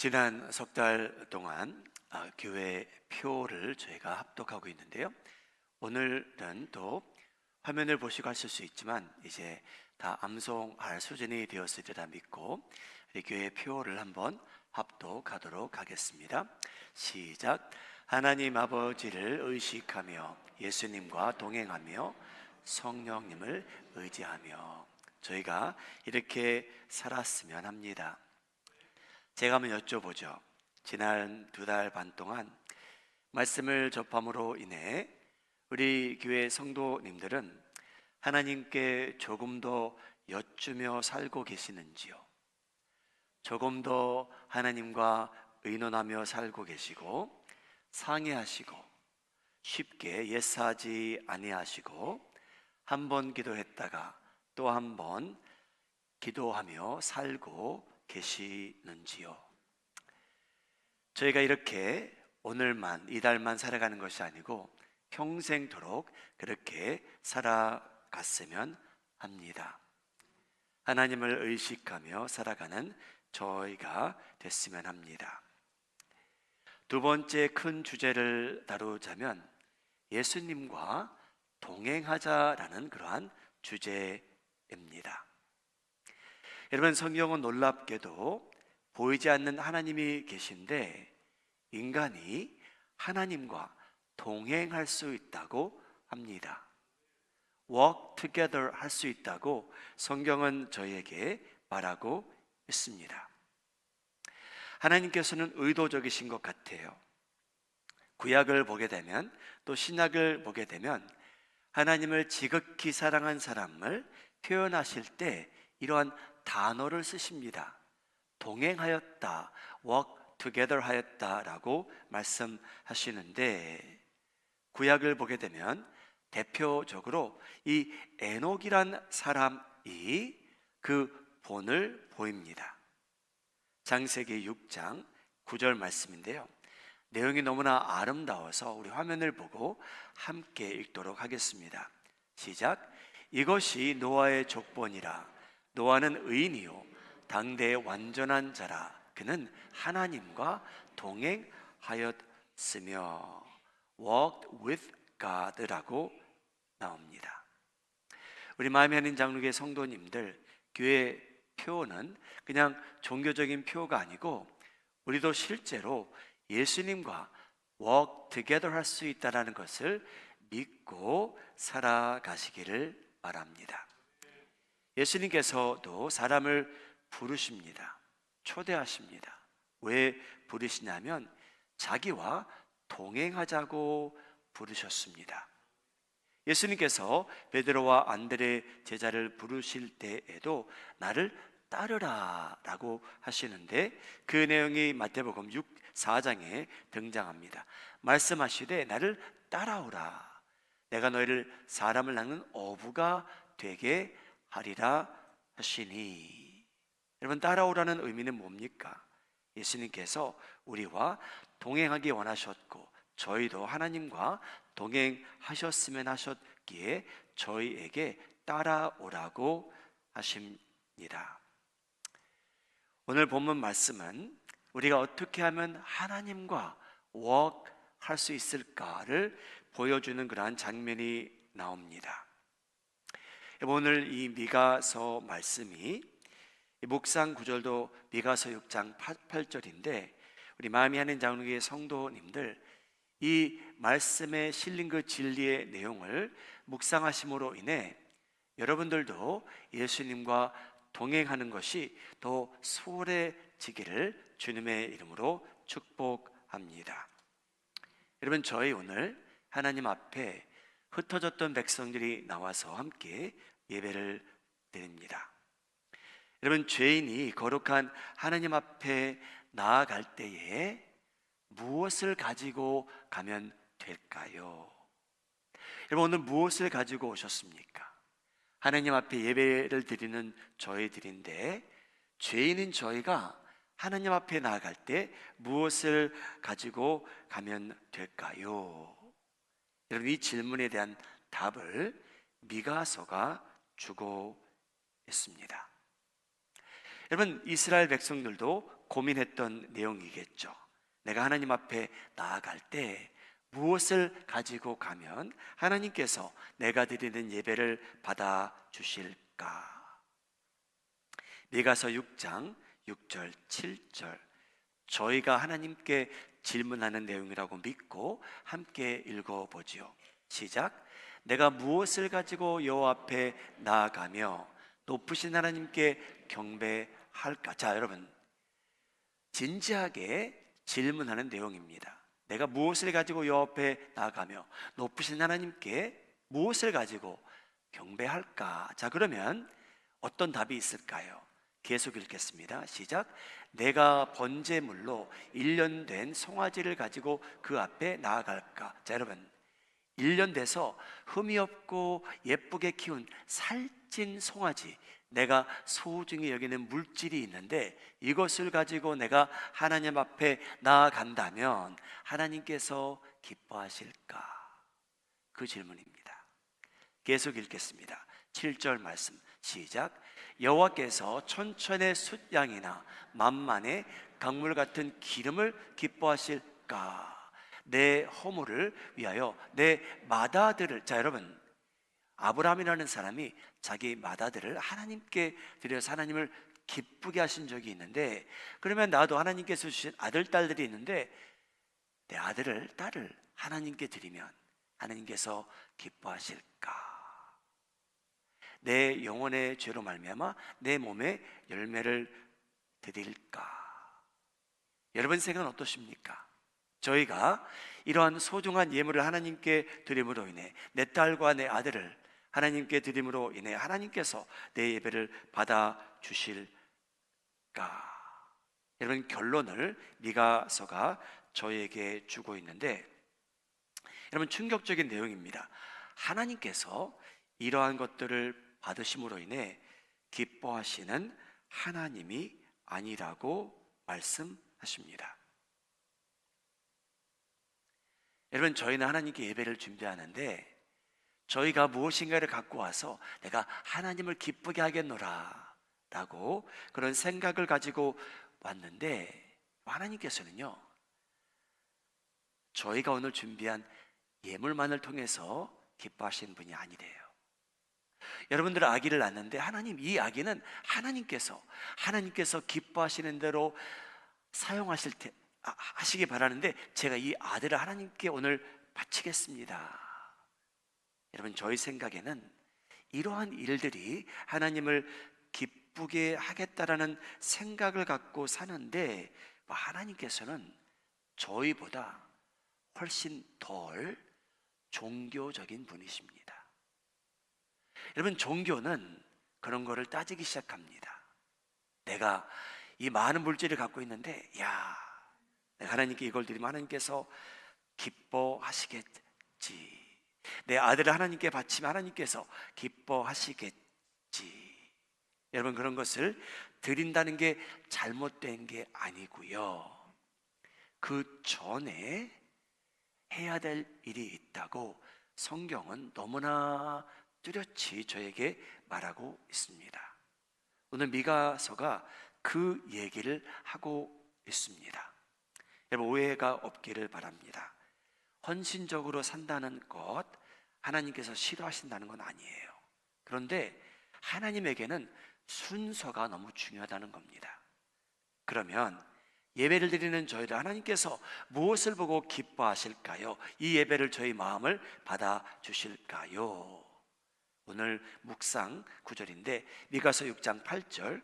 지난 석 달 동안 교회 표를 저희가 합독하고 있는데요. 오늘은 또 화면을 보시고 하실 수 있지만 이제 다 암송할 수준이 되었으리라 믿고 우리 교회 표를 한번 합독하도록 하겠습니다. 시작. 하나님 아버지를 의식하며 예수님과 동행하며 성령님을 의지하며 저희가 이렇게 살았으면 합니다. 제가 한번 여쭤보죠. 지난 2달 반 동안 말씀을 접함으로 인해 우리 교회 성도님들은 하나님께 조금 더 여쭈며 살고 계시는지요? 조금 더 하나님과 의논하며 살고 계시고 상의하시고 쉽게 예스하지 아니하시고 한 번 기도했다가 또 한 번 기도하며 살고 계시는지요? 저희가 이렇게 오늘만 이달만 살아가는 것이 아니고 평생도록 그렇게 살아갔으면 합니다. 하나님을 의식하며 살아가는 저희가 됐으면 합니다. 두 번째 큰 주제를 다루자면 예수님과 동행하자라는 그러한 주제입니다. 여러분, 성경은 놀랍게도 보이지 않는 하나님이 계신데 인간이 하나님과 동행할 수 있다고 합니다. Walk together 할 수 있다고 성경은 저희에게 말하고 있습니다. 하나님께서는 의도적이신 것 같아요. 구약을 보게 되면 또 신약을 보게 되면 하나님을 지극히 사랑한 사람을 표현하실 때 이러한 단어를 쓰십니다. 동행하였다, walk together 하였다라고 말씀하시는데 구약을 보게 되면 대표적으로 이 에녹이란 사람이 그 본을 보입니다. 창세기 6장 9절 말씀인데요. 내용이 너무나 아름다워서 우리 화면을 보고 함께 읽도록 하겠습니다. 시작. 이것이 노아의 족본이라. 노아는 의인이요 당대의 완전한 자라. 그는 하나님과 동행하였으며 walked with God라고 나옵니다. 우리 마음에 하는 장로교회 성도님들, 교회 표는 그냥 종교적인 표가 아니고 우리도 실제로 예수님과 walk together 할 수 있다는 것을 믿고 살아가시기를 바랍니다. 예수님께서도 사람을 부르십니다. 초대하십니다. 왜 부르시냐면 자기와 동행하자고 부르셨습니다. 예수님께서 베드로와 안드레 제자를 부르실 때에도 나를 따르라 라고 하시는데 그 내용이 마태복음 4장에 등장합니다. 말씀하시되 나를 따라오라. 내가 너희를 사람을 낚는 어부가 되게 하리라 하시니. 여러분, 따라오라는 의미는 뭡니까? 예수님께서 우리와 동행하기 원하셨고 저희도 하나님과 동행하셨으면 하셨기에 저희에게 따라오라고 하십니다. 오늘 본문 말씀은 우리가 어떻게 하면 하나님과 walk 할 수 있을까를 보여주는 그러한 장면이 나옵니다. 오늘 이 미가서 말씀이 묵상 구절도 미가서 6장 8절인데 우리 마음이 하는 장로교회 성도님들, 이 말씀에 실린 그 진리의 내용을 묵상하심으로 인해 여러분들도 예수님과 동행하는 것이 더 수월해지기를 주님의 이름으로 축복합니다. 여러분, 저희 오늘 하나님 앞에 흩어졌던 백성들이 나와서 함께 예배를 드립니다. 여러분, 죄인이 거룩한 하나님 앞에 나아갈 때에 무엇을 가지고 가면 될까요? 여러분, 오늘 무엇을 가지고 오셨습니까? 하나님 앞에 예배를 드리는 저희들인데 죄인인 저희가 하나님 앞에 나아갈 때 무엇을 가지고 가면 될까요? 여러분, 이 질문에 대한 답을 미가서가 주고 있습니다. 여러분, 이스라엘 백성들도 고민했던 내용이겠죠. 내가 하나님 앞에 나아갈 때 무엇을 가지고 가면 하나님께서 내가 드리는 예배를 받아 주실까? 미가서 6장 6절 7절, 저희가 하나님께 질문하는 내용이라고 믿고 함께 읽어보지요. 시작. 내가 무엇을 가지고 여호와 앞에 나아가며 높으신 하나님께 경배할까? 자, 여러분, 진지하게 질문하는 내용입니다. 내가 무엇을 가지고 여호와 앞에 나아가며 높으신 하나님께 무엇을 가지고 경배할까? 자, 그러면 어떤 답이 있을까요? 계속 읽겠습니다. 시작. 내가 번제물로 1년 된 송아지를 가지고 그 앞에 나아갈까? 자, 여러분, 1년 돼서 흠이 없고 예쁘게 키운 살찐 송아지, 내가 소중히 여기는 물질이 있는데 이것을 가지고 내가 하나님 앞에 나아간다면 하나님께서 기뻐하실까? 그 질문입니다. 계속 읽겠습니다. 7절 말씀 시작. 여호와께서 천천의 숫양이나 만만의 강물 같은 기름을 기뻐하실까? 내 허물을 위하여 내 맏아들을, 자, 여러분, 아브라함이라는 사람이 자기 맏아들을 하나님께 드려서 하나님을 기쁘게 하신 적이 있는데, 그러면 나도 하나님께서 주신 아들, 딸들이 있는데 내 아들을, 딸을 하나님께 드리면 하나님께서 기뻐하실까? 내 영혼의 죄로 말미암아 내 몸에 열매를 드릴까? 여러분 생각은 어떠십니까? 저희가 이러한 소중한 예물을 하나님께 드림으로 인해 내 딸과 내 아들을 하나님께 드림으로 인해 하나님께서 내 예배를 받아 주실까? 여러분, 결론을 미가서가 저에게 주고 있는데, 여러분, 충격적인 내용입니다. 하나님께서 이러한 것들을 받으심으로 인해 기뻐하시는 하나님이 아니라고 말씀하십니다. 여러분, 저희는 하나님께 예배를 준비하는데 저희가 무엇인가를 갖고 와서 내가 하나님을 기쁘게 하겠노라 라고 그런 생각을 가지고 왔는데, 하나님께서는요, 저희가 오늘 준비한 예물만을 통해서 기뻐하시는 분이 아니래요. 여러분들 아기를 낳는데 하나님, 이 아기는 하나님께서 기뻐하시는 대로 사용하실 때 하시기 바라는데 제가 이 아들을 하나님께 오늘 바치겠습니다. 여러분, 저희 생각에는 이러한 일들이 하나님을 기쁘게 하겠다라는 생각을 갖고 사는데, 하나님께서는 저희보다 훨씬 덜 종교적인 분이십니다. 여러분, 종교는 그런 거를 따지기 시작합니다. 내가 이 많은 물질을 갖고 있는데, 야, 내가 하나님께 이걸 드리면 하나님께서 기뻐하시겠지. 내 아들을 하나님께 바치면 하나님께서 기뻐하시겠지. 여러분, 그런 것을 드린다는 게 잘못된 게 아니고요, 그 전에 해야 될 일이 있다고 성경은 너무나 뚜렷이 저에게 말하고 있습니다. 오늘 미가서가 그 얘기를 하고 있습니다. 여러분, 오해가 없기를 바랍니다. 헌신적으로 산다는 것 하나님께서 싫어하신다는 건 아니에요. 그런데 하나님에게는 순서가 너무 중요하다는 겁니다. 그러면 예배를 드리는 저희를 하나님께서 무엇을 보고 기뻐하실까요? 이 예배를 저희 마음을 받아 주실까요? 오늘 묵상 구절인데 미가서 6장 8절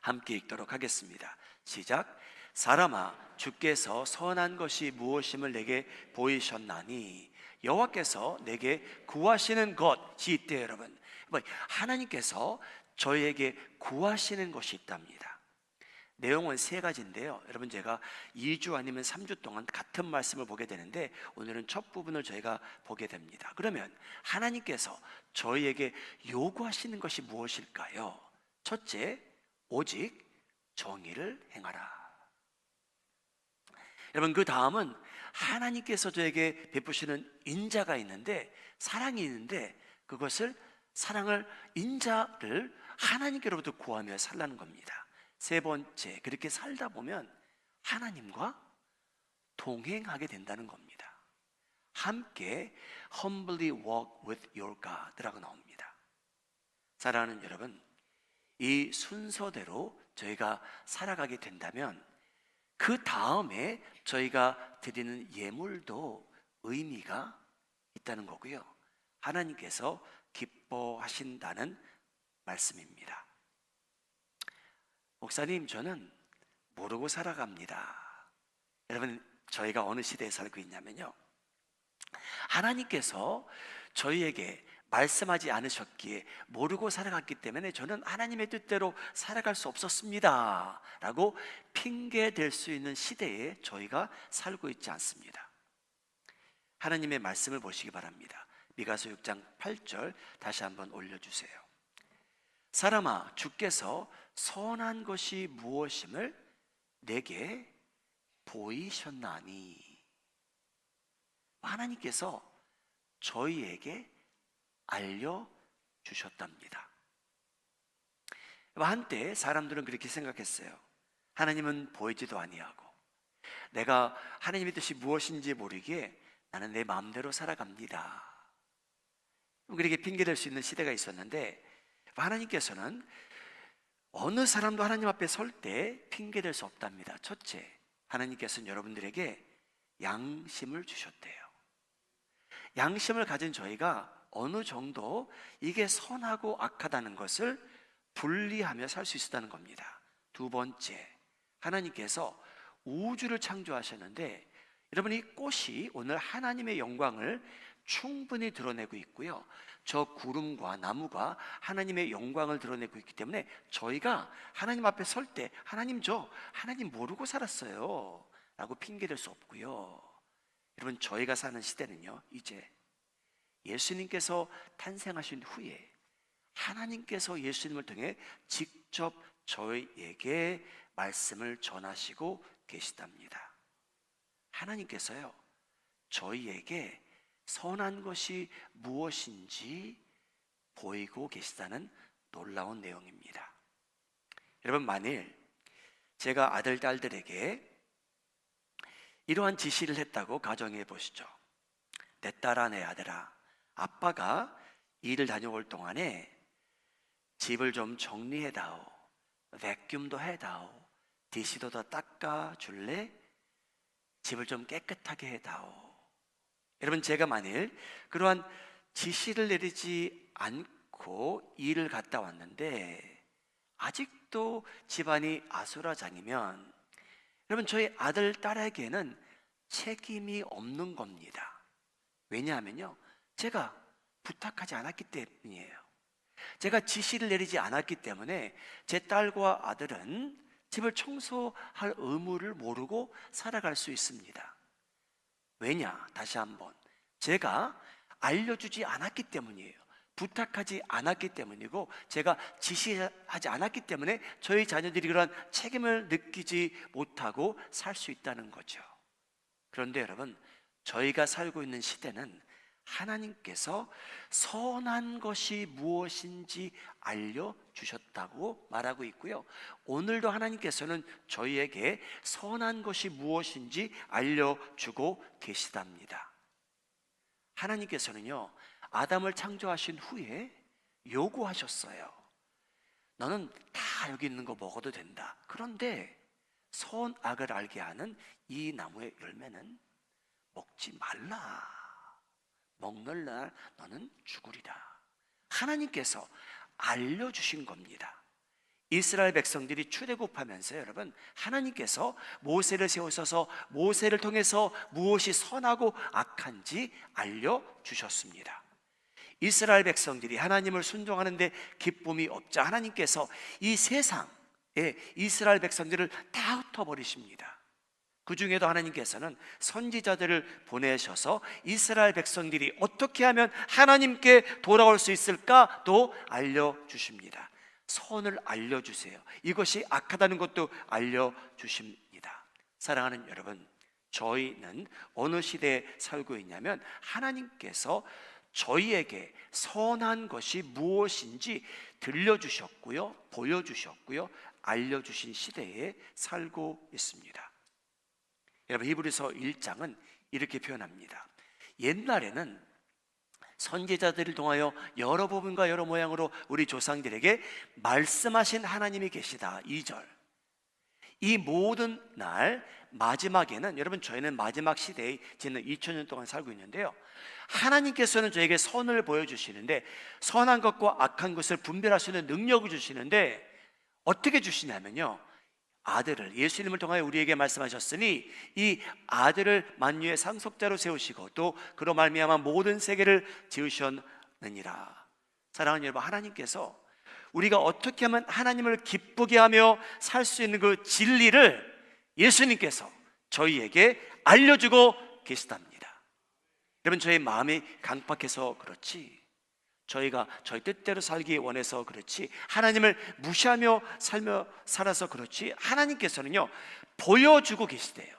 함께 읽도록 하겠습니다. 시작. 사람아, 주께서 선한 것이 무엇임을 내게 보이셨나니 여호와께서 내게 구하시는 것이 있대요. 여러분, 하나님께서 저희에게 구하시는 것이 있답니다. 내용은 세 가지인데요, 여러분, 제가 2주 아니면 3주 동안 같은 말씀을 보게 되는데 오늘은 첫 부분을 저희가 보게 됩니다. 그러면 하나님께서 저희에게 요구하시는 것이 무엇일까요? 첫째, 오직 정의를 행하라. 여러분, 그 다음은 하나님께서 저에게 베푸시는 인자가 있는데, 사랑이 있는데, 그것을 인자를 하나님께로부터 구하며 살라는 겁니다. 세 번째, 그렇게 살다 보면 하나님과 동행하게 된다는 겁니다. 함께 humbly walk with your God라고 나옵니다. 사랑하는 여러분, 이 순서대로 저희가 살아가게 된다면 그 다음에 저희가 드리는 예물도 의미가 있다는 거고요, 하나님께서 기뻐하신다는 말씀입니다. 목사님, 저는 모르고 살아갑니다. 여러분, 저희가 어느 시대에 살고 있냐면요, 하나님께서 저희에게 말씀하지 않으셨기에 모르고 살아갔기 때문에 저는 하나님의 뜻대로 살아갈 수 없었습니다 라고 핑계댈 수 있는 시대에 저희가 살고 있지 않습니다. 하나님의 말씀을 보시기 바랍니다. 미가서 6장 8절 다시 한번 올려주세요. 사람아, 주께서 선한 것이 무엇임을 내게 보이셨나니. 하나님께서 저희에게 알려주셨답니다. 한때 사람들은 그렇게 생각했어요. 하나님은 보이지도 아니하고 내가 하나님의 뜻이 무엇인지 모르기에 나는 내 마음대로 살아갑니다. 그렇게 핑계댈 수 있는 시대가 있었는데, 하나님께서는 어느 사람도 하나님 앞에 설 때 핑계댈 수 없답니다. 첫째, 하나님께서는 여러분들에게 양심을 주셨대요. 양심을 가진 저희가 어느 정도 이게 선하고 악하다는 것을 분리하며 살 수 있었다는 겁니다. 두 번째, 하나님께서 우주를 창조하셨는데, 여러분, 이 꽃이 오늘 하나님의 영광을 충분히 드러내고 있고요, 저 구름과 나무가 하나님의 영광을 드러내고 있기 때문에 저희가 하나님 앞에 설 때 하나님, 저 하나님 모르고 살았어요 라고 핑계댈 수 없고요, 여러분, 저희가 사는 시대는요, 이제 예수님께서 탄생하신 후에 하나님께서 예수님을 통해 직접 저희에게 말씀을 전하시고 계시답니다. 하나님께서요, 저희에게 선한 것이 무엇인지 보이고 계시다는 놀라운 내용입니다. 여러분, 만일 제가 아들, 딸들에게 이러한 지시를 했다고 가정해 보시죠. 내 딸아, 내 아들아, 아빠가 일을 다녀올 동안에 집을 좀 정리해다오, vacuum도 해다오, 디시도 더 닦아줄래? 집을 좀 깨끗하게 해다오. 여러분, 제가 만일 그러한 지시를 내리지 않고 일을 갔다 왔는데 아직도 집안이 아수라장이면, 여러분, 저희 아들, 딸에게는 책임이 없는 겁니다. 왜냐하면요, 제가 부탁하지 않았기 때문이에요. 제가 지시를 내리지 않았기 때문에 제 딸과 아들은 집을 청소할 의무를 모르고 살아갈 수 있습니다. 왜냐? 다시 한번, 제가 알려주지 않았기 때문이에요. 부탁하지 않았기 때문이고, 제가 지시하지 않았기 때문에 저희 자녀들이 그런 책임을 느끼지 못하고 살 수 있다는 거죠. 그런데 여러분, 저희가 살고 있는 시대는 하나님께서 선한 것이 무엇인지 알려주셨다고 말하고 있고요, 오늘도 하나님께서는 저희에게 선한 것이 무엇인지 알려주고 계시답니다. 하나님께서는요, 아담을 창조하신 후에 요구하셨어요. 너는 다 여기 있는 거 먹어도 된다. 그런데 선악을 알게 하는 이 나무의 열매는 먹지 말라. 먹는 날 너는 죽으리라. 하나님께서 알려주신 겁니다. 이스라엘 백성들이 출애굽하면서 여러분, 하나님께서 모세를 세우셔서 모세를 통해서 무엇이 선하고 악한지 알려주셨습니다. 이스라엘 백성들이 하나님을 순종하는데 기쁨이 없자 하나님께서 이 세상에 이스라엘 백성들을 다 흩어버리십니다. 그 중에도 하나님께서는 선지자들을 보내셔서 이스라엘 백성들이 어떻게 하면 하나님께 돌아올 수 있을까도 알려주십니다. 선을 알려주세요. 이것이 악하다는 것도 알려주십니다. 사랑하는 여러분, 저희는 어느 시대에 살고 있냐면 하나님께서 저희에게 선한 것이 무엇인지 들려주셨고요, 보여주셨고요, 알려주신 시대에 살고 있습니다. 여러분, 히브리서 1장은 이렇게 표현합니다. 옛날에는 선지자들을 통하여 여러 부분과 여러 모양으로 우리 조상들에게 말씀하신 하나님이 계시다. 2절. 이 모든 날 마지막에는, 여러분 저희는 마지막 시대에 지난 2000년 동안 살고 있는데요, 하나님께서는 저에게 선을 보여주시는데, 선한 것과 악한 것을 분별할 수 있는 능력을 주시는데, 어떻게 주시냐면요, 아들을, 예수님을 통하여 우리에게 말씀하셨으니 이 아들을 만유의 상속자로 세우시고 또 그로 말미암아 모든 세계를 지으셨느니라. 사랑하는 여러분, 하나님께서 우리가 어떻게 하면 하나님을 기쁘게 하며 살 수 있는 그 진리를 예수님께서 저희에게 알려주고 계시답니다. 여러분, 저희 마음이 강팍해서 그렇지, 저희가 저희 뜻대로 살기 원해서 그렇지, 하나님을 무시하며 살아서 그렇지, 하나님께서는요 보여주고 계시대요.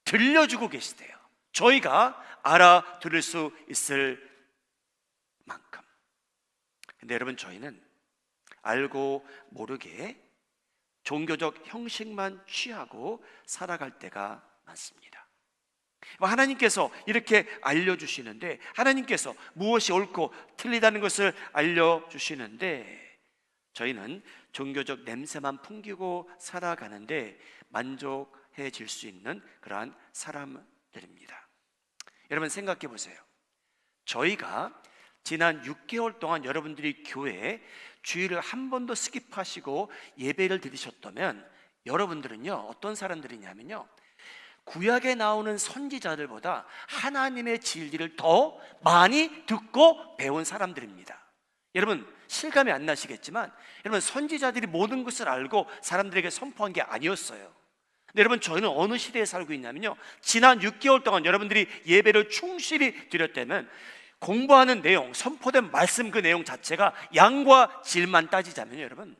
들려주고 계시대요. 저희가 알아들을 수 있을 만큼. 근데 여러분, 저희는 알고 모르게 종교적 형식만 취하고 살아갈 때가 많습니다. 하나님께서 이렇게 알려주시는데, 하나님께서 무엇이 옳고 틀리다는 것을 알려주시는데, 저희는 종교적 냄새만 풍기고 살아가는데 만족해질 수 있는 그러한 사람들입니다. 여러분, 생각해 보세요. 저희가 지난 6개월 동안 여러분들이 교회에 주일을 한 번도 스킵하시고 예배를 드리셨다면, 여러분들은요 어떤 사람들이냐면요, 구약에 나오는 선지자들보다 하나님의 진리를 더 많이 듣고 배운 사람들입니다. 여러분, 실감이 안 나시겠지만, 여러분 선지자들이 모든 것을 알고 사람들에게 선포한 게 아니었어요. 근데 여러분, 저희는 어느 시대에 살고 있냐면요, 지난 6개월 동안 여러분들이 예배를 충실히 드렸다면 공부하는 내용, 선포된 말씀 그 내용 자체가 양과 질만 따지자면요, 여러분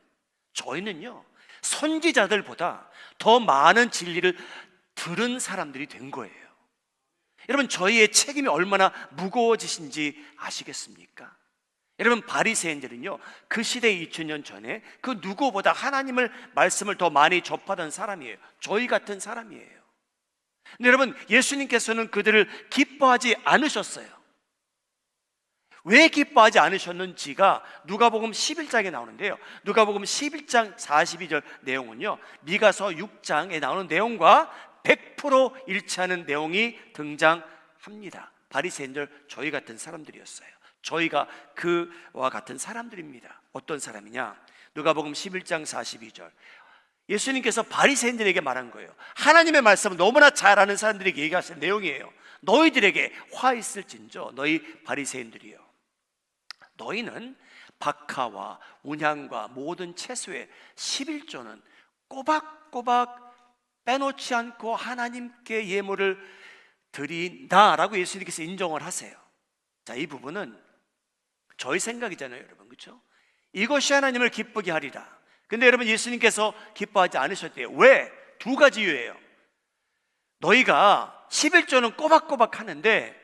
저희는요 선지자들보다 더 많은 진리를 들은 사람들이 된 거예요. 여러분, 저희의 책임이 얼마나 무거워지신지 아시겠습니까? 여러분, 바리새인들은요 그 시대 2000년 전에 그 누구보다 하나님을 말씀을 더 많이 접하던 사람이에요. 저희 같은 사람이에요. 근데 여러분, 예수님께서는 그들을 기뻐하지 않으셨어요. 왜 기뻐하지 않으셨는지가 누가복음 11장에 나오는데요, 누가복음 11장 42절 내용은요 미가서 6장에 나오는 내용과 100% 일치하는 내용이 등장합니다. 바리새인들, 저희 같은 사람들이었어요. 저희가 그와 같은 사람들입니다. 어떤 사람이냐? 누가복음 11장 42절, 예수님께서 바리새인들에게 말한 거예요. 하나님의 말씀을 너무나 잘 아는 사람들에게 얘기하신 내용이에요. 너희들에게 화 있을진저, 너희 바리새인들이요, 너희는 박하와 운향과 모든 채소의 11조는 꼬박꼬박 빼놓지 않고 하나님께 예물을 드린다라고 예수님께서 인정을 하세요. 자, 이 부분은 저희 생각이잖아요, 여러분, 그렇죠? 이것이 하나님을 기쁘게 하리라. 근데 여러분, 예수님께서 기뻐하지 않으셨대요. 왜? 두 가지 이유예요. 너희가 11조는 꼬박꼬박 하는데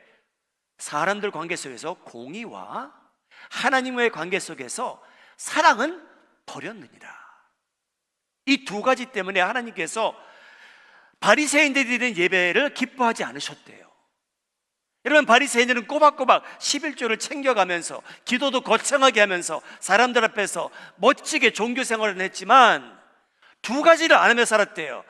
사람들 관계 속에서 공의와 하나님과의 관계 속에서 사랑은 버렸느니라. 이 두 가지 때문에 하나님께서 바리새인들이 드리는 예배를 기뻐하지 않으셨대요. 여러분, 바리새인들은 꼬박꼬박 11조를 챙겨가면서 기도도 거창하게 하면서 사람들 앞에서 멋지게 종교 생활을 했지만 두 가지를 안 하며 살았대요.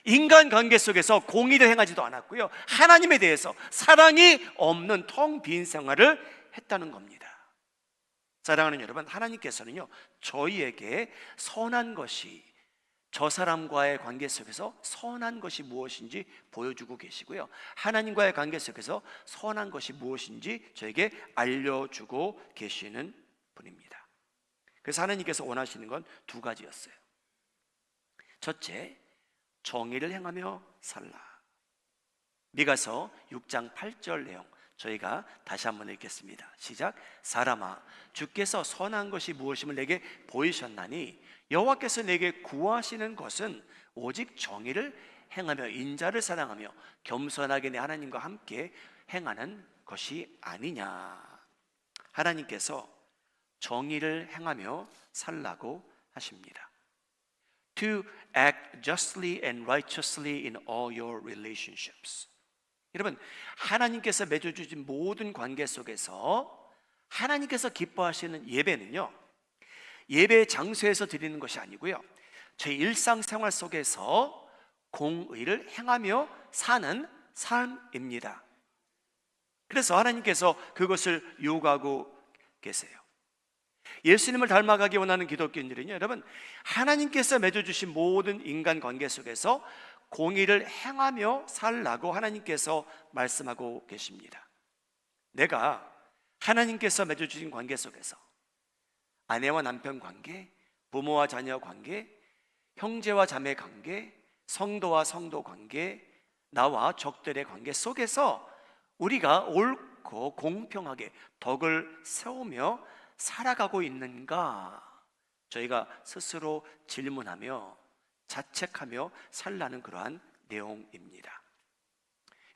인간관계 속에서 공의를 행하지도 않았고요, 하나님에 대해서 사랑이 없는 텅 빈 생활을 했다는 겁니다. 사랑하는 여러분, 하나님께서는요 저희에게 선한 것이, 저 사람과의 관계 속에서 선한 것이 무엇인지 보여주고 계시고요, 하나님과의 관계 속에서 선한 것이 무엇인지 저에게 알려주고 계시는 분입니다. 그래서 하나님께서 원하시는 건 두 가지였어요. 첫째, 정의를 행하며 살라. 미가서 6장 8절 내용 저희가 다시 한번 읽겠습니다. 시작. 사람아, 주께서 선한 것이 무엇임을 내게 보이셨나니 여호와께서 내게 구하시는 것은 오직 정의를 행하며 인자를 사랑하며 겸손하게 내 하나님과 함께 행하는 것이 아니냐. 하나님께서 정의를 행하며 살라고 하십니다. To act justly and righteously in all your relationships. 여러분, 하나님께서 맺어주신 모든 관계 속에서 하나님께서 기뻐하시는 예배는요, 예배 장소에서 드리는 것이 아니고요, 제 일상생활 속에서 공의를 행하며 사는 삶입니다. 그래서 하나님께서 그것을 요구하고 계세요. 예수님을 닮아가기 원하는 기독교인들은요, 여러분, 하나님께서 맺어주신 모든 인간관계 속에서 공의를 행하며 살라고 하나님께서 말씀하고 계십니다. 내가 하나님께서 맺어주신 관계 속에서 아내와 남편 관계, 부모와 자녀 관계, 형제와 자매 관계, 성도와 성도 관계, 나와 적들의 관계 속에서 우리가 옳고 공평하게 덕을 세우며 살아가고 있는가, 저희가 스스로 질문하며 자책하며 살라는 그러한 내용입니다.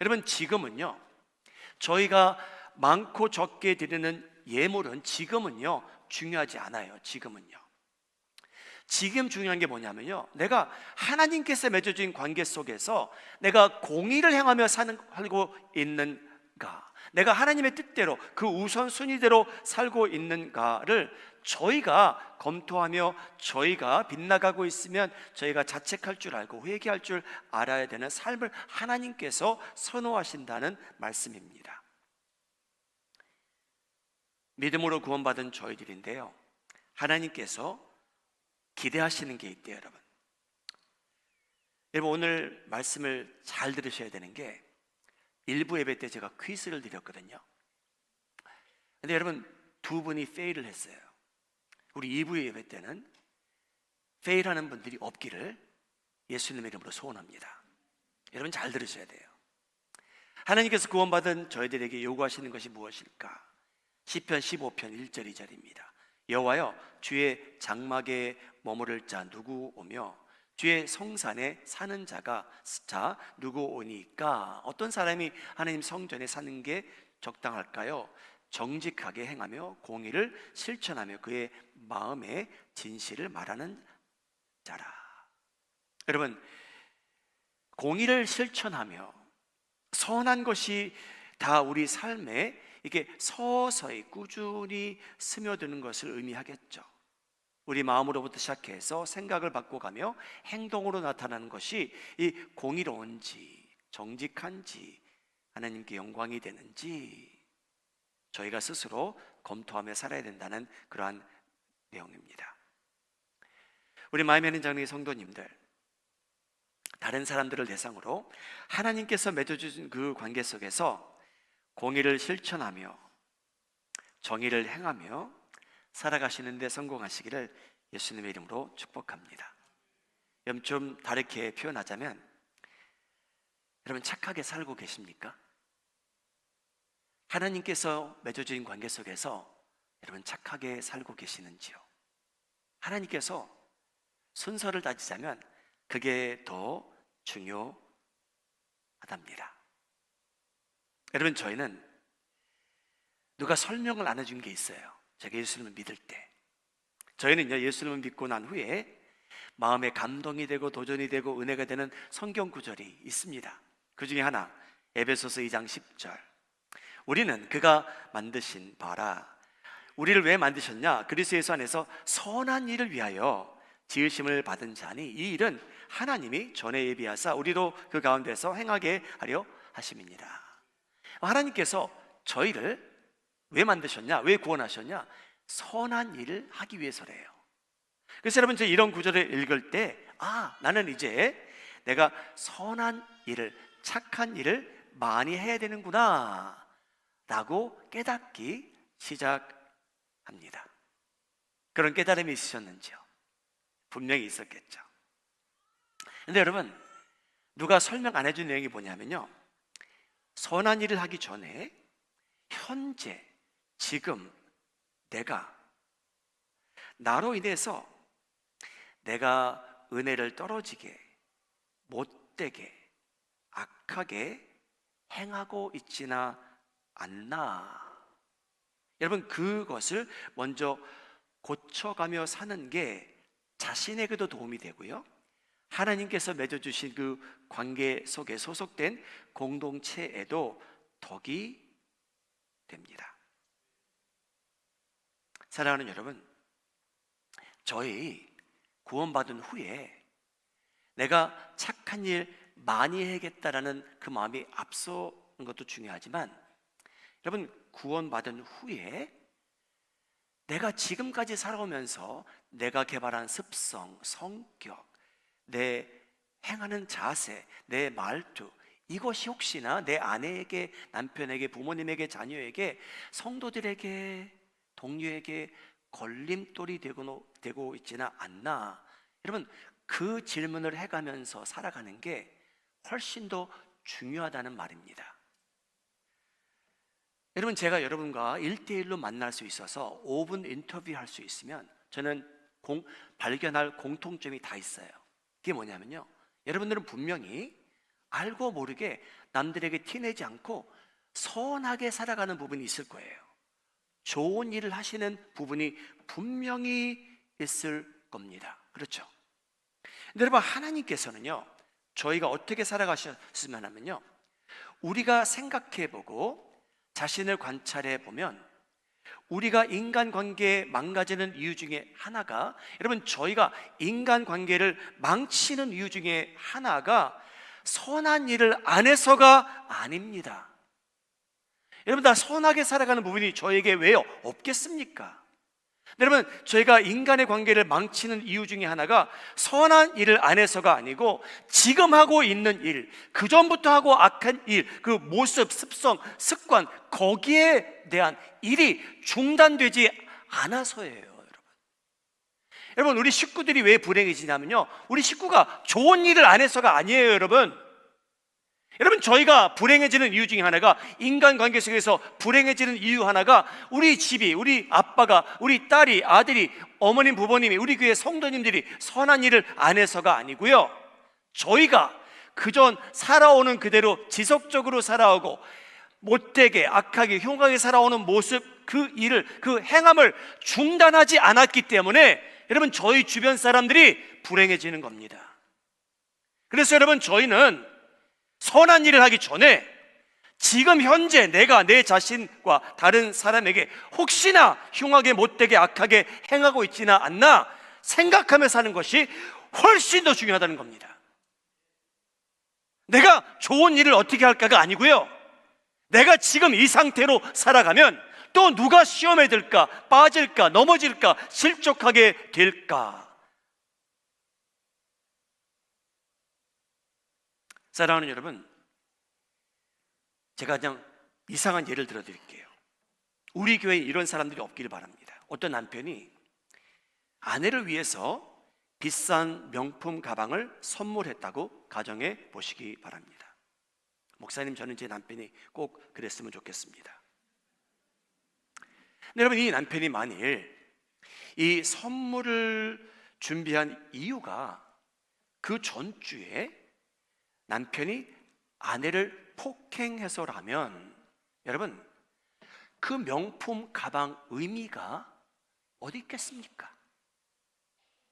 여러분, 지금은요, 저희가 많고 적게 드리는 예물은 지금은요 중요하지 않아요. 지금 중요한 게 뭐냐면요, 내가 하나님께서 맺어진 관계 속에서 내가 공의를 행하며 살고 있는가, 내가 하나님의 뜻대로 그 우선순위대로 살고 있는가를 저희가 검토하며 저희가 빗나가고 있으면 저희가 자책할 줄 알고 회개할 줄 알아야 되는 삶을 하나님께서 선호하신다는 말씀입니다. 믿음으로 구원받은 저희들인데요, 하나님께서 기대하시는 게 있대요. 여러분, 오늘 말씀을 잘 들으셔야 되는 게, 일부 예배 때 제가 퀴즈를 드렸거든요. 근데 여러분, 두 분이 페일을 했어요. 우리 2부 예배 때는 페일하는 분들이 없기를 예수님의 이름으로 소원합니다. 여러분, 잘 들으셔야 돼요. 하나님께서 구원받은 저희들에게 요구하시는 것이 무엇일까? 시편 15편 1절 2절입니다. 여호와여, 주의 장막에 머무를 자 누구 오며 주의 성산에 사는 자 누구 오니까? 어떤 사람이 하나님 성전에 사는 게 적당할까요? 정직하게 행하며 공의를 실천하며 그의 마음의 진실을 말하는 자라. 여러분, 공의를 실천하며 선한 것이 다 우리 삶에 이게 서서히 꾸준히 스며드는 것을 의미하겠죠. 우리 마음으로부터 시작해서 생각을 바꿔가며 행동으로 나타나는 것이 이 공의로운지 정직한지 하나님께 영광이 되는지 저희가 스스로 검토하며 살아야 된다는 그러한 내용입니다. 우리 마음의 장로의 성도님들, 다른 사람들을 대상으로 하나님께서 맺어주신 그 관계 속에서 공의를 실천하며 정의를 행하며 살아가시는 데 성공하시기를 예수님의 이름으로 축복합니다. 여러분, 좀 다르게 표현하자면, 여러분 착하게 살고 계십니까? 하나님께서 맺어주신 관계 속에서 여러분 착하게 살고 계시는지요? 하나님께서 순서를 따지자면 그게 더 중요하답니다. 여러분, 저희는 누가 설명을 안 해준 게 있어요. 제가 예수님을 믿을 때 저희는요, 예수님을 믿고 난 후에 마음에 감동이 되고 도전이 되고 은혜가 되는 성경 구절이 있습니다. 그 중에 하나, 에베소서 2장 10절. 우리는 그가 만드신 바라. 우리를 왜 만드셨냐? 그리스도 예수 안에서 선한 일을 위하여 지으심을 받은 자니 이 일은 하나님이 전에 예비하사 우리도 그 가운데서 행하게 하려 하심이니라. 하나님께서 저희를 왜 만드셨냐? 왜 구원하셨냐? 선한 일을 하기 위해서래요. 그래서 여러분, 저 이런 구절을 읽을 때 나는 이제 내가 선한 일을, 착한 일을 많이 해야 되는구나 라고 깨닫기 시작합니다. 그런 깨달음이 있으셨는지요? 분명히 있었겠죠. 근데 여러분, 누가 설명 안 해준 내용이 뭐냐면요, 선한 일을 하기 전에 현재 지금 내가 나로 인해서 내가 은혜를 떨어지게, 못되게, 악하게 행하고 있지나 않나, 여러분, 그것을 먼저 고쳐가며 사는 게 자신에게도 도움이 되고요, 하나님께서 맺어주신 그 관계 속에 소속된 공동체에도 덕이 됩니다. 사랑하는 여러분, 저희 구원받은 후에 내가 착한 일 많이 해야겠다라는 그 마음이 앞서는 것도 중요하지만, 여러분, 구원받은 후에 내가 지금까지 살아오면서 내가 개발한 습성, 성격, 내 행하는 자세, 내 말투, 이것이 혹시나 내 아내에게, 남편에게, 부모님에게, 자녀에게, 성도들에게, 동료에게 걸림돌이 되고 있지는 않나? 여러분, 그 질문을 해가면서 살아가는 게 훨씬 더 중요하다는 말입니다. 여러분, 제가 여러분과 1대1로 만날 수 있어서 5분 인터뷰할 수 있으면 저는 발견할 공통점이 다 있어요. 그게 뭐냐면요, 여러분들은 분명히 알고 모르게 남들에게 티내지 않고 선하게 살아가는 부분이 있을 거예요. 좋은 일을 하시는 부분이 분명히 있을 겁니다. 그렇죠? 근데 여러분, 하나님께서는요, 저희가 어떻게 살아가셨으면 하면요, 우리가 생각해보고 자신을 관찰해보면 우리가 인간관계에 망가지는 이유 중에 하나가, 여러분, 저희가 인간관계를 망치는 이유 중에 하나가 선한 일을 안 해서가 아닙니다. 여러분, 다 선하게 살아가는 부분이 저에게 왜요? 없겠습니까? 여러분, 저희가 인간의 관계를 망치는 이유 중에 하나가 선한 일을 안 해서가 아니고, 지금 하고 있는 일, 그전부터 하고 악한 일, 그 모습, 습성, 습관, 거기에 대한 일이 중단되지 않아서예요. 여러분, 우리 식구들이 왜 불행해지냐면요, 우리 식구가 좋은 일을 안 해서가 아니에요. 여러분, 저희가 불행해지는 이유 중에 하나가, 인간관계 속에서 불행해지는 이유 하나가, 우리 집이, 우리 아빠가, 우리 딸이, 아들이, 어머님, 부모님이, 우리 교회 성도님들이 선한 일을 안 해서가 아니고요, 저희가 그전 살아오는 그대로 지속적으로 살아오고 못되게, 악하게, 흉하게 살아오는 모습, 그 일을, 그 행함을 중단하지 않았기 때문에 여러분, 저희 주변 사람들이 불행해지는 겁니다. 그래서 여러분, 저희는 선한 일을 하기 전에 지금 현재 내가 내 자신과 다른 사람에게 혹시나 흉하게, 못되게, 악하게 행하고 있지는 않나 생각하며 사는 것이 훨씬 더 중요하다는 겁니다. 내가 좋은 일을 어떻게 할까가 아니고요, 내가 지금 이 상태로 살아가면 또 누가 시험에 들까, 빠질까, 넘어질까, 실족하게 될까. 사랑하는 여러분, 제가 그냥 이상한 예를 들어드릴게요. 우리 교회에 이런 사람들이 없기를 바랍니다. 어떤 남편이 아내를 위해서 비싼 명품 가방을 선물했다고 가정해 보시기 바랍니다. 목사님, 저는 제 남편이 꼭 그랬으면 좋겠습니다. 근데 여러분, 이 남편이 만일 이 선물을 준비한 이유가 그 전주에 남편이 아내를 폭행해서라면, 여러분, 그 명품 가방 의미가 어디 있겠습니까?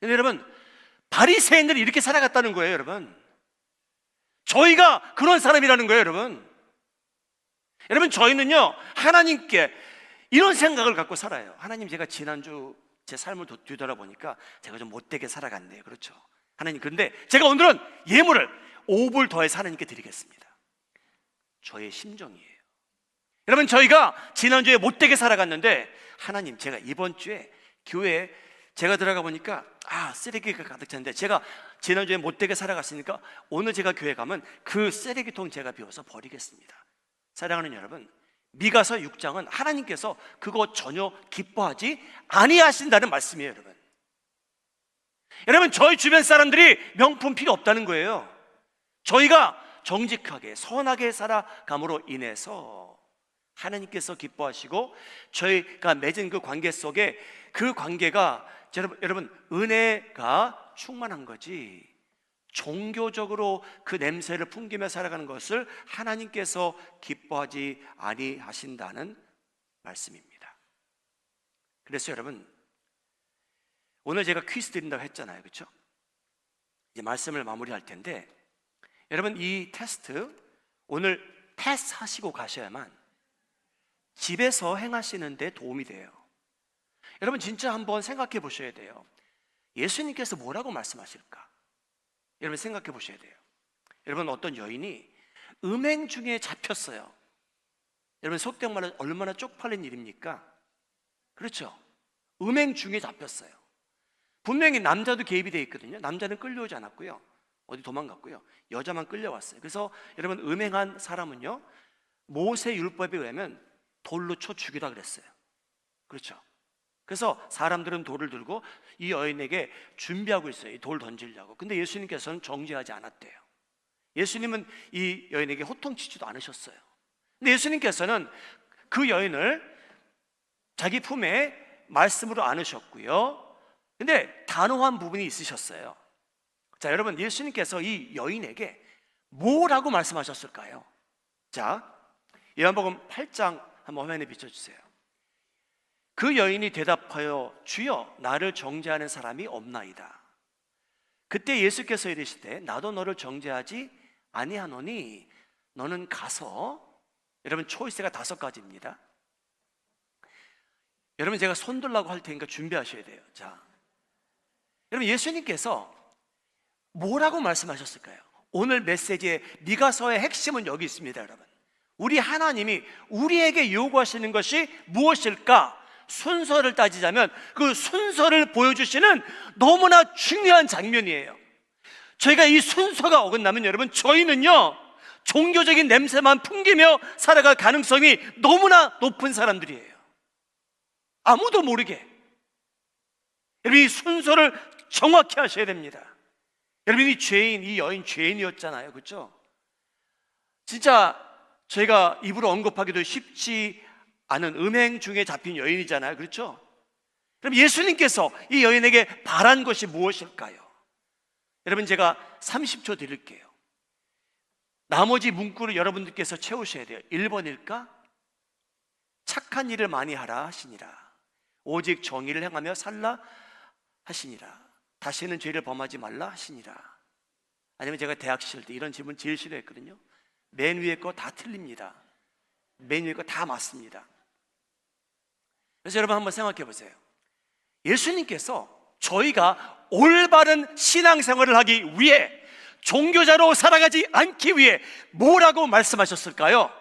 근데 여러분, 바리새인들이 이렇게 살아갔다는 거예요. 여러분, 저희가 그런 사람이라는 거예요. 여러분, 저희는요, 하나님께 이런 생각을 갖고 살아요. 하나님, 제가 지난주 제 삶을 뒤돌아보니까 제가 좀 못되게 살아갔네요. 그렇죠? 하나님, 그런데 제가 오늘은 예물을 5불 더해서 하나님께 드리겠습니다. 저의 심정이에요. 여러분, 저희가 지난주에 못되게 살아갔는데, 하나님, 제가 이번 주에 교회에 제가 들어가 보니까 쓰레기가 가득 찼는데, 제가 지난주에 못되게 살아갔으니까 오늘 제가 교회 가면 그 쓰레기통 제가 비워서 버리겠습니다. 사랑하는 여러분, 미가서 6장은 하나님께서 그거 전혀 기뻐하지 아니하신다는 말씀이에요. 여러분, 저희 주변 사람들이 명품 필요 없다는 거예요. 저희가 정직하게 선하게 살아감으로 인해서 하나님께서 기뻐하시고, 저희가 맺은 그 관계 속에 그 관계가 여러분 은혜가 충만한 거지, 종교적으로 그 냄새를 풍기며 살아가는 것을 하나님께서 기뻐하지 아니하신다는 말씀입니다. 그래서 여러분, 오늘 제가 퀴즈 드린다고 했잖아요, 그렇죠? 이제 말씀을 마무리할 텐데, 여러분 이 테스트 오늘 패스하시고 가셔야만 집에서 행하시는데 도움이 돼요. 여러분 진짜 한번 생각해 보셔야 돼요. 예수님께서 뭐라고 말씀하실까? 여러분 생각해 보셔야 돼요. 여러분 어떤 여인이 음행 중에 잡혔어요. 여러분 속된 말로 얼마나 쪽팔린 일입니까? 그렇죠? 음행 중에 잡혔어요. 분명히 남자도 개입이 되어 있거든요. 남자는 끌려오지 않았고요, 어디 도망갔고요, 여자만 끌려왔어요. 그래서 여러분 음행한 사람은요, 모세 율법에 의하면 돌로 쳐 죽이라 그랬어요. 그렇죠? 그래서 사람들은 돌을 들고 이 여인에게 준비하고 있어요, 이 돌 던지려고. 근데 예수님께서는 정죄하지 않았대요. 예수님은 이 여인에게 호통치지도 않으셨어요. 근데 예수님께서는 그 여인을 자기 품에 말씀으로 안으셨고요, 근데 단호한 부분이 있으셨어요. 자, 여러분 예수님께서 이 여인에게 뭐라고 말씀하셨을까요? 자, 요한복음 8장 한번 화면에 비춰주세요. 그 여인이 대답하여 주여 나를 정죄하는 사람이 없나이다. 그때 예수께서 이르시되 나도 너를 정죄하지 아니하노니 너는 가서, 여러분 초이스가 5가지입니다. 여러분 제가 손 들라고 할 테니까 준비하셔야 돼요. 자, 여러분 예수님께서 뭐라고 말씀하셨을까요? 오늘 메시지의 미가서의 핵심은 여기 있습니다. 여러분, 우리 하나님이 우리에게 요구하시는 것이 무엇일까? 순서를 따지자면 그 순서를 보여주시는 너무나 중요한 장면이에요. 저희가 이 순서가 어긋나면 여러분 저희는요 종교적인 냄새만 풍기며 살아갈 가능성이 너무나 높은 사람들이에요. 아무도 모르게. 여러분 이 순서를 정확히 하셔야 됩니다. 여러분 이 죄인, 이 여인 죄인이었잖아요, 그렇죠? 진짜 저희가 입으로 언급하기도 쉽지 않은 음행 중에 잡힌 여인이잖아요, 그렇죠? 그럼 예수님께서 이 여인에게 바란 것이 무엇일까요? 여러분 제가 30초 드릴게요. 나머지 문구를 여러분들께서 채우셔야 돼요. 1번일까? 착한 일을 많이 하라 하시니라. 오직 정의를 행하며 살라 하시니라. 다시는 죄를 범하지 말라 하시니라. 아니면 제가 대학 시절 때 이런 질문 제일 싫어했거든요. 맨 위에 거 다 틀립니다. 맨 위에 거 다 맞습니다. 그래서 여러분 한번 생각해 보세요. 예수님께서 저희가 올바른 신앙생활을 하기 위해, 종교자로 살아가지 않기 위해 뭐라고 말씀하셨을까요?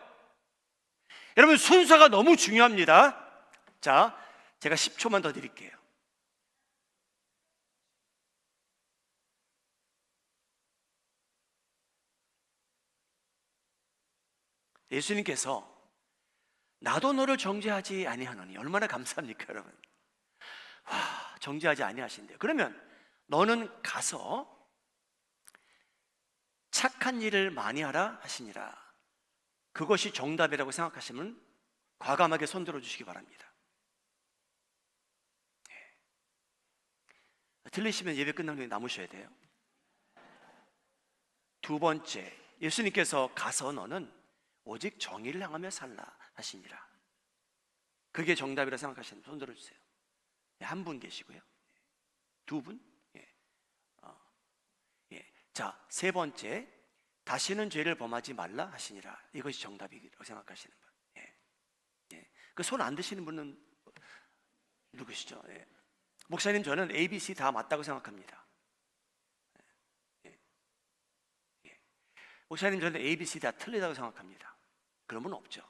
여러분 순서가 너무 중요합니다. 자, 제가 10초만 더 드릴게요. 예수님께서 나도 너를 정죄하지 아니하노니, 얼마나 감사합니까 여러분. 와, 정죄하지 아니하신대요. 그러면 너는 가서 착한 일을 많이 하라 하시니라. 그것이 정답이라고 생각하시면 과감하게 손들어 주시기 바랍니다. 틀리시면 예배 끝난 후에 남으셔야 돼요. 2번째, 예수님께서 가서 너는 오직 정의를 행하며 살라 하시니라. 그게 정답이라 생각하시는 분 손 들어주세요. 한 분 계시고요. 2분? 자, 3번째, 다시는 죄를 범하지 말라 하시니라. 이것이 정답이라고 생각하시는 분. 그 손 안 드시는 분은 누구시죠? 목사님 저는 A, B, C 다 맞다고 생각합니다. 목사님 저는 A, B, C 다 틀리다고 생각합니다. 그런 분 없죠.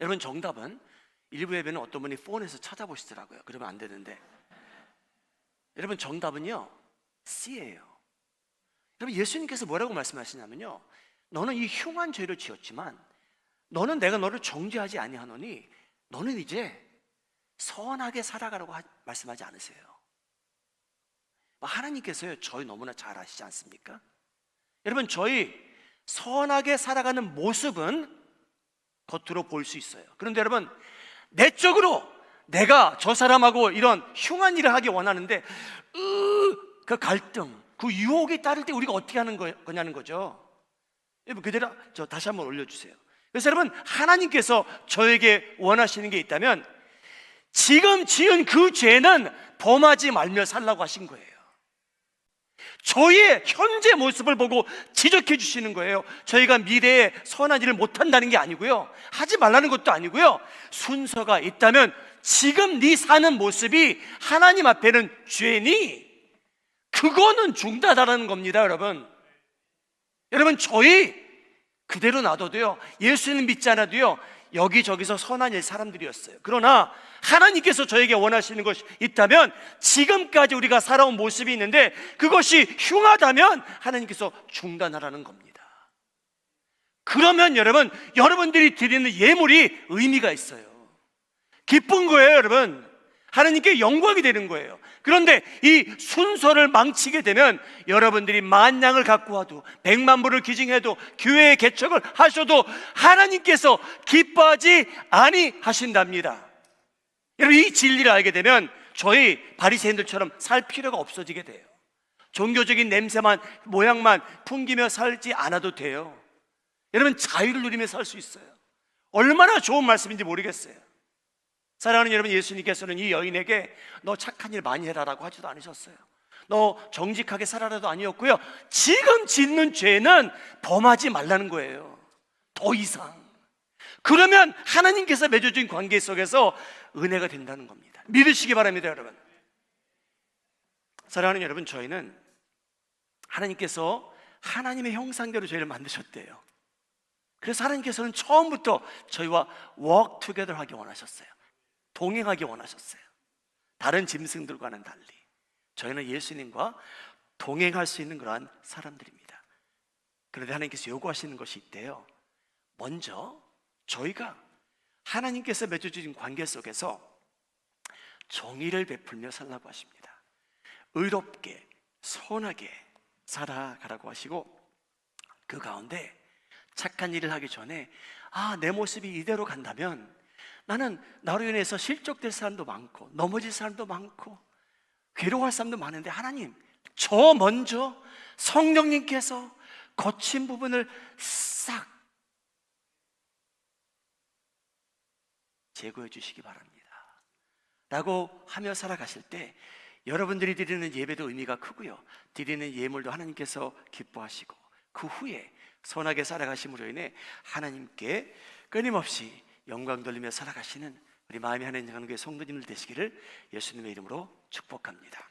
여러분 정답은 일부 예배는 어떤 분이 폰에서 찾아보시더라고요. 그러면 안 되는데, 여러분 정답은요 C예요. 여러분 예수님께서 뭐라고 말씀하시냐면요, 너는 이 흉한 죄를 지었지만 너는 내가 너를 정죄하지 아니하노니 너는 이제 선하게 살아가라고 말씀하지 않으세요. 하나님께서요 저희 너무나 잘 아시지 않습니까? 여러분 저희 선하게 살아가는 모습은 겉으로 볼 수 있어요. 그런데 여러분 내적으로 내가 저 사람하고 이런 흉한 일을 하기 원하는데 그 갈등, 그 유혹이 따를 때 우리가 어떻게 하는 거냐는 거죠. 여러분 그대로 저 다시 한번 올려주세요. 그래서 여러분 하나님께서 저에게 원하시는 게 있다면 지금 지은 그 죄는 범하지 말며 살라고 하신 거예요. 저희의 현재 모습을 보고 지적해 주시는 거예요. 저희가 미래에 선한 일을 못한다는 게 아니고요, 하지 말라는 것도 아니고요, 순서가 있다면 지금 네 사는 모습이 하나님 앞에는 죄니 그거는 중다다라는 겁니다. 여러분 저희 그대로 놔둬도요, 예수님 믿지 않아도요, 여기저기서 선한 일 사람들이었어요. 그러나 하나님께서 저에게 원하시는 것이 있다면, 지금까지 우리가 살아온 모습이 있는데 그것이 흉하다면 하나님께서 중단하라는 겁니다. 그러면 여러분, 여러분들이 드리는 예물이 의미가 있어요. 기쁜 거예요. 여러분, 하나님께 영광이 되는 거예요. 그런데 이 순서를 망치게 되면 여러분들이 만냥을 갖고 와도, 100만 불을 기증해도, 교회에 개척을 하셔도 하나님께서 기뻐하지 아니하신답니다. 여러분, 이 진리를 알게 되면 저희 바리새인들처럼 살 필요가 없어지게 돼요. 종교적인 냄새만, 모양만 풍기며 살지 않아도 돼요. 여러분, 자유를 누리며 살 수 있어요. 얼마나 좋은 말씀인지 모르겠어요. 사랑하는 여러분, 예수님께서는 이 여인에게 너 착한 일 많이 해라라고 하지도 않으셨어요. 너 정직하게 살아라도 아니었고요, 지금 짓는 죄는 범하지 말라는 거예요. 더 이상. 그러면 하나님께서 맺어준 관계 속에서 은혜가 된다는 겁니다. 믿으시기 바랍니다. 여러분, 사랑하는 여러분, 저희는 하나님께서 하나님의 형상대로 저희를 만드셨대요. 그래서 하나님께서는 처음부터 저희와 work together 하기 원하셨어요. 동행하기 원하셨어요. 다른 짐승들과는 달리 저희는 예수님과 동행할 수 있는 그러한 사람들입니다. 그런데 하나님께서 요구하시는 것이 있대요. 먼저 저희가 하나님께서 맺어주신 관계 속에서 정의를 베풀며 살라고 하십니다. 의롭게 선하게 살아가라고 하시고, 그 가운데 착한 일을 하기 전에 내 모습이 이대로 간다면 나는 나로 인해서 실족될 사람도 많고 넘어질 사람도 많고 괴로워할 사람도 많은데, 하나님, 저 먼저 성령님께서 거친 부분을 싹 제거해 주시기 바랍니다 라고 하며 살아가실 때 여러분들이 드리는 예배도 의미가 크고요, 드리는 예물도 하나님께서 기뻐하시고, 그 후에 선하게 살아가심으로 인해 하나님께 끊임없이 영광 돌리며 살아가시는 우리 마음이 하나님 향하는 교회 성도님들 되시기를 예수님의 이름으로 축복합니다.